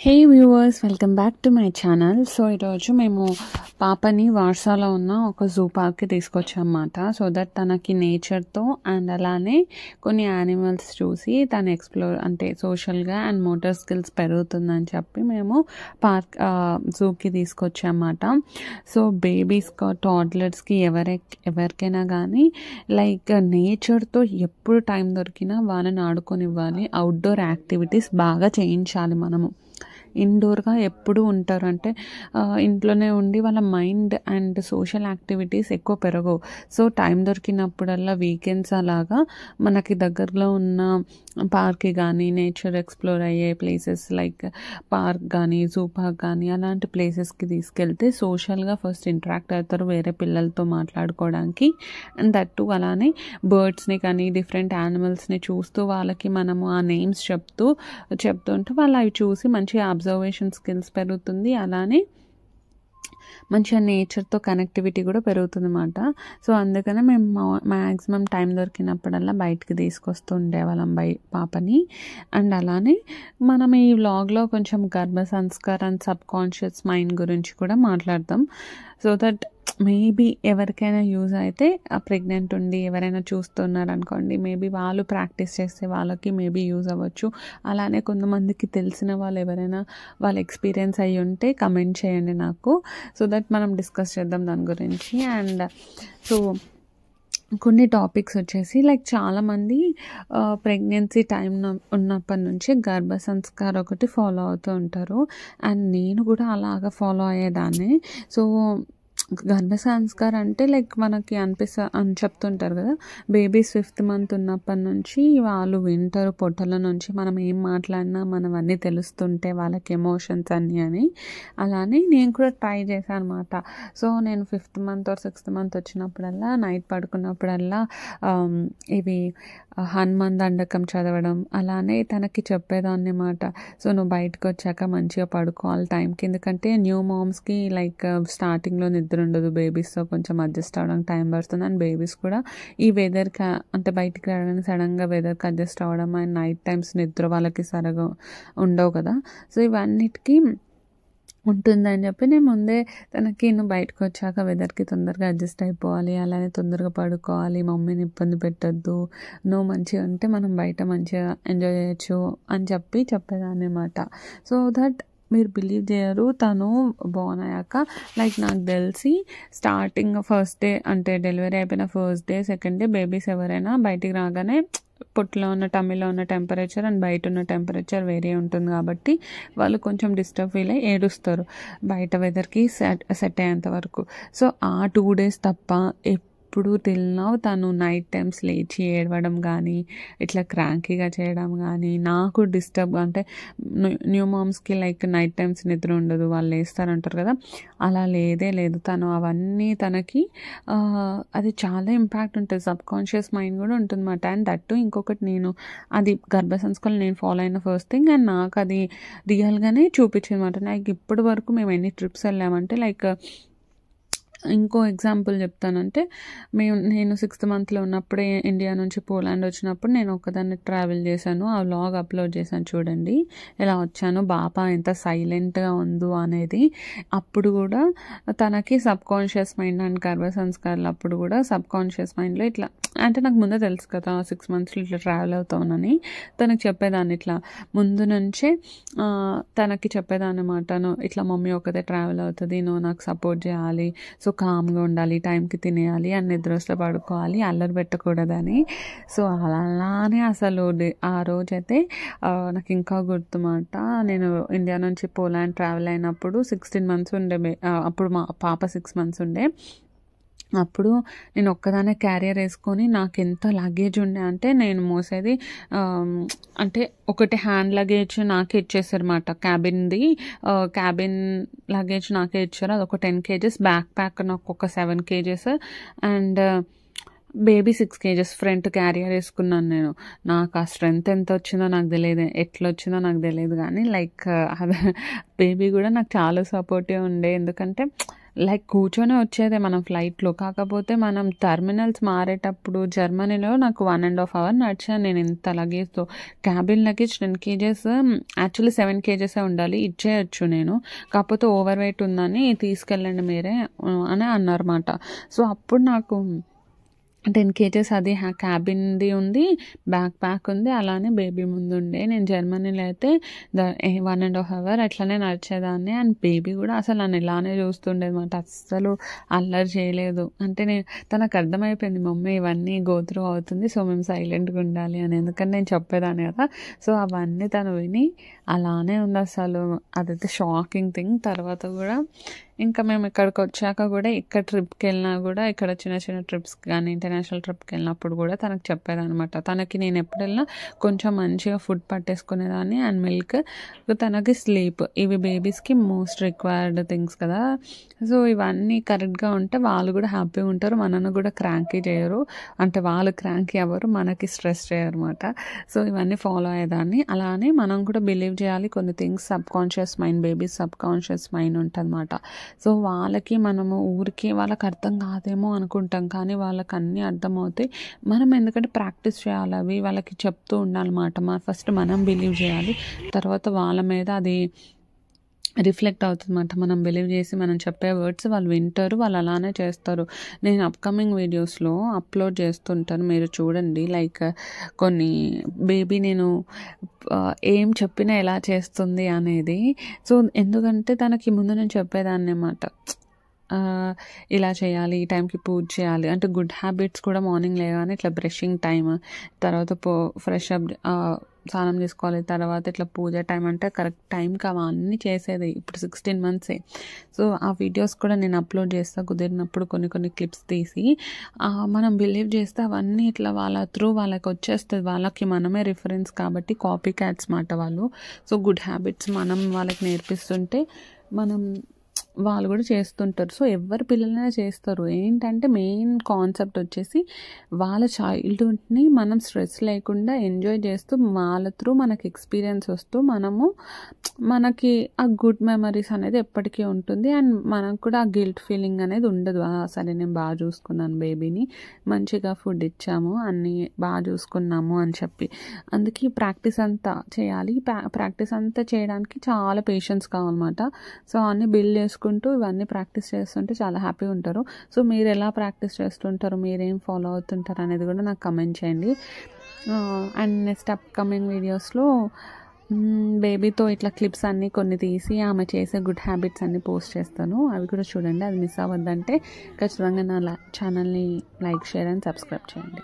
Hey viewers, welcome back to my channel. So ఈరోజు మేము పాపని వార్సాలో ఉన్న ఒక జూ పార్క్కి తీసుకొచ్చామన్నమాట. సో దట్ తనకి నేచర్తో అండ్ అలానే కొన్ని యానిమల్స్ చూసి తను ఎక్స్ప్లోర్ అంటే సోషల్గా అండ్ మోటార్ స్కిల్స్ పెరుగుతుందని చెప్పి మేము జూకి తీసుకొచ్చామన్నమాట. సో బేబీస్కి, టాడ్లర్స్కి ఎవరికైనా కానీ లైక్ నేచర్తో ఎప్పుడు టైం దొరికినా వాళ్ళని ఆడుకొనివ్వాలి. అవుట్డోర్ యాక్టివిటీస్ బాగా చేయించాలి. మనము ఇండోర్గా ఎప్పుడు ఉంటారు అంటే ఇంట్లోనే ఉండి వాళ్ళ మైండ్ అండ్ సోషల్ యాక్టివిటీస్ ఎక్కువ పెరగవు. సో టైం దొరికినప్పుడల్లా వీకెండ్స్ అలాగా మనకి దగ్గరలో ఉన్న పార్క్కి కానీ, నేచర్ ఎక్స్ప్లోర్ అయ్యే ప్లేసెస్ లైక్ పార్క్ కానీ, జూ పార్క్ కానీ అలాంటి ప్లేసెస్కి తీసుకెళ్తే సోషల్గా ఫస్ట్ ఇంటరాక్ట్ అవుతారు వేరే పిల్లలతో మాట్లాడుకోవడానికి. అండ్ దట్టు అలానే బర్డ్స్ని కానీ డిఫరెంట్ యానిమల్స్ని చూస్తూ వాళ్ళకి మనము ఆ నేమ్స్ చెప్తుంటే వాళ్ళు అవి చూసి మంచిగా అబ్జర్వేషన్ స్కిల్స్ పెరుగుతుంది. అలానే మంచిగా నేచర్తో కనెక్టివిటీ కూడా పెరుగుతుంది అన్నమాట. సో అందుకనే మేము మ్యాక్సిమం టైం దొరికినప్పుడల్లా బయటికి తీసుకొస్తూ ఉండేవాళ్ళం పాపని. అండ్ అలానే మనం ఈ వ్లాగ్లో కొంచెం గర్భ Sanskar and sub conscious mind గురించి కూడా మాట్లాడతాం. సో దట్ మేబీ ఎవరికైనా యూజ్ అయితే ప్రెగ్నెంట్ ఉండి ఎవరైనా చూస్తున్నారు అనుకోండి, మేబీ వాళ్ళు ప్రాక్టీస్ చేస్తే వాళ్ళకి మేబీ యూజ్ అవ్వచ్చు. అలానే కొంతమందికి తెలిసిన వాళ్ళు ఎవరైనా వాళ్ళ ఎక్స్పీరియన్స్ అయ్యి ఉంటే కమెంట్ చేయండి నాకు, సో దట్ మనం డిస్కస్ చేద్దాం దాని గురించి. అండ్ సో కొన్ని టాపిక్స్ వచ్చేసి లైక్ చాలామంది ప్రెగ్నెన్సీ టైం ఉన్నప్పటి నుంచి గర్భ సంస్కారం ఒకటి ఫాలో అవుతూ ఉంటారు. అండ్ నేను కూడా అలాగా ఫాలో అయ్యేదాన్ని. సో గర్భ సంస్కారం అంటే లైక్ మనకి అని చెప్తుంటారు కదా, బేబీస్ 5th month ఉన్నప్పటి నుంచి వాళ్ళు వింటారు పొట్టల నుంచి మనం ఏం మాట్లాడినా మనం అన్నీ తెలుస్తుంటే వాళ్ళకి ఎమోషన్స్ అన్నీ అని. అలానే నేను కూడా ట్రై చేశాను అనమాట. సో నేను 5th month or 6th month వచ్చినప్పుడల్లా నైట్ పడుకున్నప్పుడల్లా ఇవి హనుమాన్ దండకం చదవడం అలానే తనకి చెప్పేదాన్ని అన్నమాట. సో నువ్వు బయటకు వచ్చాక మంచిగా పడుకోవాలి టైంకి, ఎందుకంటే న్యూ మామ్స్కి లైక్ స్టార్టింగ్లో నిద్ర ఉండదు, బేబీస్తో కొంచెం అడ్జస్ట్ అవ్వడానికి టైం పడుతుంది. అండ్ బేబీస్ కూడా ఈ వెదర్కి అంటే బయటికి రావడానికి సడన్గా వెదర్కి అడ్జస్ట్ అవ్వడం అండ్ నైట్ టైమ్స్ నిద్ర వాళ్ళకి సరిగా ఉండవు కదా. సో ఇవన్నిటికీ ఉంటుందని చెప్పి నేను ముందే తనకి నువ్వు బయటకు వచ్చాక వెదర్కి తొందరగా అడ్జస్ట్ అయిపోవాలి, అలానే తొందరగా పడుకోవాలి, మమ్మీని ఇబ్బంది పెట్టద్దు, నువ్వు మంచిగా ఉంటే మనం బయట మంచిగా ఎంజాయ్ చేయొచ్చు అని చెప్పేదాన్ని అన్నమాట. సో దట్ మీరు బిలీవ్ చేయరు, తను బోర్న్ అయ్యాక లైక్ నాకు తెలిసి స్టార్టింగ్ ఫస్ట్ డే అంటే డెలివరీ అయిపోయిన first day, second day babies ఎవరైనా బయటికి రాగానే పొట్టులో ఉన్న టమ్మీలో ఉన్న టెంపరేచర్ అండ్ బయట ఉన్న టెంపరేచర్ వేరే ఉంటుంది కాబట్టి వాళ్ళు కొంచెం డిస్టర్బ్ ఫీల్ అయ్యి ఏడుస్తారు బయట వెదర్కి సెట్ అయ్యేంత వరకు. సో ఆ 2 days తప్ప ఎప్పుడు తిన్నావు తను నైట్ టైమ్స్ లేచి ఏడవడం కానీ ఇట్లా క్రాంకీగా చేయడం కానీ నాకు డిస్టర్బ్ అంటే న్యూ మామ్స్కి లైక్ నైట్ టైమ్స్ నిద్ర ఉండదు, వాళ్ళు లేస్తారంటారు కదా, అలా లేదు. తను అవన్నీ తనకి అది చాలా ఇంపాక్ట్ ఉంటుంది, సబ్ కాన్షియస్ మైండ్ కూడా ఉంటుందన్నమాట. అండ్ దట్టు ఇంకొకటి, నేను అది గర్భ సంస్కారం నేను ఫాలో అయిన ఫస్ట్ థింగ్ అండ్ నాకు అది రియల్గానే చూపించింది అనమాట. నాకు ఇప్పటి వరకు మేము ఎన్ని ట్రిప్స్ వెళ్ళామంటే లైక్ ఇంకో ఎగ్జాంపుల్ చెప్తానంటే నేను 6th monthలో ఉన్నప్పుడే ఇండియా నుంచి పోలాండ్ వచ్చినప్పుడు నేను ఒకదాన్ని ట్రావెల్ చేశాను. ఆ వ్లాగ్ అప్లోడ్ చేశాను చూడండి, ఎలా వచ్చాను, బాబా ఎంత సైలెంట్గా ఉందో అనేది. అప్పుడు కూడా తనకి సబ్ కాన్షియస్ మైండ్ అండ్ గర్భ సంస్కారాలు అప్పుడు కూడా సబ్ కాన్షియస్ మైండ్లో ఇట్లా అంటే నాకు ముందే తెలుసు కదా 6 months ఇట్లా ట్రావెల్ అవుతానని, తనకి చెప్పేదాన్ని ఇట్లా ముందు నుంచే తనకి చెప్పేదాన్ని అన్నమాట. ఇట్లా మమ్మీ ఒకదే ట్రావెల్ అవుతుంది, నువ్వు నాకు సపోర్ట్ చేయాలి, సో కామ్గా ఉండాలి, టైంకి తినేయాలి, అని నిద్ర వస్తే పడుకోవాలి, అల్లరి పెట్టకూడదని. సో అలానే అసలు ఆ రోజైతే నాకు ఇంకా గుర్తుమాట. నేను ఇండియా నుంచి పోలాండ్ ట్రావెల్ అయినప్పుడు 16 months ఉండే, అప్పుడు మా పాప 6 months ఉండే. అప్పుడు నేను ఒక్కదానే క్యారియర్ వేసుకొని నాకు ఎంత లగేజ్ ఉండే అంటే నేను మోసేది అంటే ఒకటి హ్యాండ్ లగేజ్ నాకే ఇచ్చేసారు అన్నమాట. క్యాబిన్ లగేజ్ నాకే ఇచ్చారు, అది ఒక 10 kgs, బ్యాక్ ప్యాక్ నాకు ఒక 7 kgs and baby 6 kgs front carrier వేసుకున్నాను నేను. నాకు ఆ స్ట్రెంగ్త్ ఎంత వచ్చిందో నాకు తెలియదు, ఎట్లా వచ్చిందో నాకు తెలియదు, కానీ లైక్ అది బేబీ కూడా నాకు చాలా సపోర్టివ్ ఉండే. ఎందుకంటే లైక్ కూర్చొని వచ్చేదే మనం ఫ్లైట్‌లో. కాకపోతే మనం టెర్మినల్స్ మారేటప్పుడు జర్మనీలో నాకు 1½ అవర్ నడిచాను నేను ఇంత లగేజ్‌తో. క్యాబిన్ లగేజ్ 10 కేజెస్ యాక్చువల్లీ 7 కేజెసే ఉండాలి. ఇచ్చేయొచ్చు నేను. కాకపోతే ఓవర్ వెయిట్ ఉందని తీసుకెళ్ళండి మీరే అని అన్నారన్నమాట. సో, అప్పుడు నాకు 10 కేజెస్ అది క్యాబిన్‌ది ఉంది, బ్యాక్ ప్యాక్ ఉంది, అలానే బేబీ ముందుండే. నేను జర్మనీలో అయితే 1½ అవర్ అట్లనే నడిచేదాన్ని. అండ్ బేబీ కూడా అసలు నన్ను ఇలానే చూస్తుండేదన్నమాట. అస్సలు అల్లరి చేయలేదు. అంటే తనకు అర్థమైపోయింది మమ్మీ ఇవన్నీ గో త్రూ అవుతుంది, సో మేము సైలెంట్‌గా ఉండాలి అని. ఎందుకంటే నేను చెప్పేదాన్ని కదా. సో అవన్నీ తను విని అలానే ఉంది అసలు. అదైతే షాకింగ్ థింగ్. తర్వాత కూడా ఇంకా మేము ఇక్కడికి వచ్చాక కూడా ఇక్కడ ట్రిప్కి వెళ్ళినా కూడా ఇక్కడ చిన్న చిన్న ట్రిప్స్కి కానీ ఇంటర్నేషనల్ ట్రిప్కి వెళ్ళినప్పుడు కూడా తనకు చెప్పేదనమాట. తనకి నేను ఎప్పుడు వెళ్ళినా కొంచెం మంచిగా ఫుడ్ పట్టేసుకునేదాన్ని అండ్ మిల్క్, తనకి స్లీప్, ఇవి బేబీస్కి మోస్ట్ రిక్వైర్డ్ థింగ్స్ కదా. సో ఇవన్నీ కరెక్ట్గా ఉంటే వాళ్ళు కూడా హ్యాపీగా ఉంటారు, మనను కూడా క్రాంకీ చేయరు. అంటే వాళ్ళు క్రాంకీ అవ్వరు, మనకి స్ట్రెస్ చేయరు అనమాట. సో ఇవన్నీ ఫాలో అయ్యేదాన్ని. అలానే మనం కూడా బిలీవ్ చేయాలి కొన్ని things. Sub conscious mind, babies sub conscious mind ఉంటుంది అనమాట. సో వాళ్ళకి మనము ఊరికి వాళ్ళకి అర్థం కాదేమో అనుకుంటాం, కానీ వాళ్ళకి అన్నీ అర్థమవుతాయి. మనం ఎందుకంటే ప్రాక్టీస్ చేయాలి, అవి వాళ్ళకి చెప్తూ ఉండాలన్నమాట. ఫస్ట్ మనం బిలీవ్ చేయాలి, తర్వాత వాళ్ళ మీద అది రిఫ్లెక్ట్ అవుతుందన్నమాట. మనం బిలీవ్ చేసి మనం చెప్పే వర్డ్స్ వాళ్ళు వింటారు, వాళ్ళు అలానే చేస్తారు. నేను అప్కమింగ్ వీడియోస్లో అప్లోడ్ చేస్తుంటాను, మీరు చూడండి. లైక్ కొన్ని బేబీ నేను ఏం చెప్పినా ఎలా చేస్తుంది అనేది. సో ఎందుకంటే తనకి ముందు నేను చెప్పేదాన్ని అన్నమాట, ఇలా చేయాలి, ఈ టైంకి పూజ చేయాలి. అంటే గుడ్ హ్యాబిట్స్ కూడా మార్నింగ్ లేగానే ఇట్లా బ్రషింగ్ టైం, తర్వాత ఫ్రెష్ అప్, స్నానం చేసుకోవాలి, తర్వాత ఇట్లా పూజ టైం అంటే కరెక్ట్ టైంకి అవన్నీ చేసేది. ఇప్పుడు 16 మంత్సే. సో ఆ వీడియోస్ కూడా నేను అప్లోడ్ చేస్తాను కుదిరినప్పుడు, కొన్ని క్లిప్స్ తీసి. మనం బిలీవ్ చేస్తే అవన్నీ ఇట్లా వాళ్ళ త్రూ వాళ్ళకి వచ్చేస్తుంది. వాళ్ళకి మనమే రిఫరెన్స్ కాబట్టి కాపీ క్యాట్స్ మాట వాళ్ళు. సో గుడ్ హ్యాబిట్స్ మనం వాళ్ళకి నేర్పిస్తుంటే వాళ్ళు కూడా చేస్తుంటారు. సో ఎవరి పిల్లలైనా చేస్తారు. ఏంటంటే మెయిన్ కాన్సెప్ట్ వచ్చేసి వాళ్ళ చైల్డ్హుడ్ని మనం స్ట్రెస్ లేకుండా ఎంజాయ్ చేస్తూ వాళ్ళ త్రూ మనకి ఎక్స్పీరియన్స్ వస్తూ మనకి ఆ గుడ్ మెమరీస్ అనేది ఎప్పటికీ ఉంటుంది. అండ్ మనకు కూడా ఆ గిల్ట్ ఫీలింగ్ అనేది ఉండదు. సరే నేను బాగా చూసుకున్నాను బేబీని, మంచిగా ఫుడ్ ఇచ్చాము, అన్నీ బాగా చూసుకున్నాము అని చెప్పి. అందుకే ప్రాక్టీస్ అంతా చేయాలి. ప్రాక్టీస్ అంతా చేయడానికి చాలా పేషెన్స్ కావాలన్నమాట. సో అన్నీ బిల్డ్ చేసుకుంటూ ఇవన్నీ ప్రాక్టీస్ చేస్తుంటే చాలా హ్యాపీగా ఉంటారు. సో మీరు ఎలా ప్రాక్టీస్ చేస్తుంటారు, మీరేం ఫాలో అవుతుంటారు అనేది కూడా నాకు కమెంట్ చేయండి. అండ్ నెక్స్ట్ అప్కమింగ్ వీడియోస్లో బేబీతో ఇట్లా క్లిప్స్ అన్నీ కొన్ని తీసి ఆమె చేసే గుడ్ హ్యాబిట్స్ అన్నీ పోస్ట్ చేస్తాను, అవి కూడా చూడండి. అది మిస్ అవ్వద్దంటే ఖచ్చితంగా నా ఛానల్ని లైక్, షేర్ అండ్ సబ్స్క్రైబ్ చేయండి.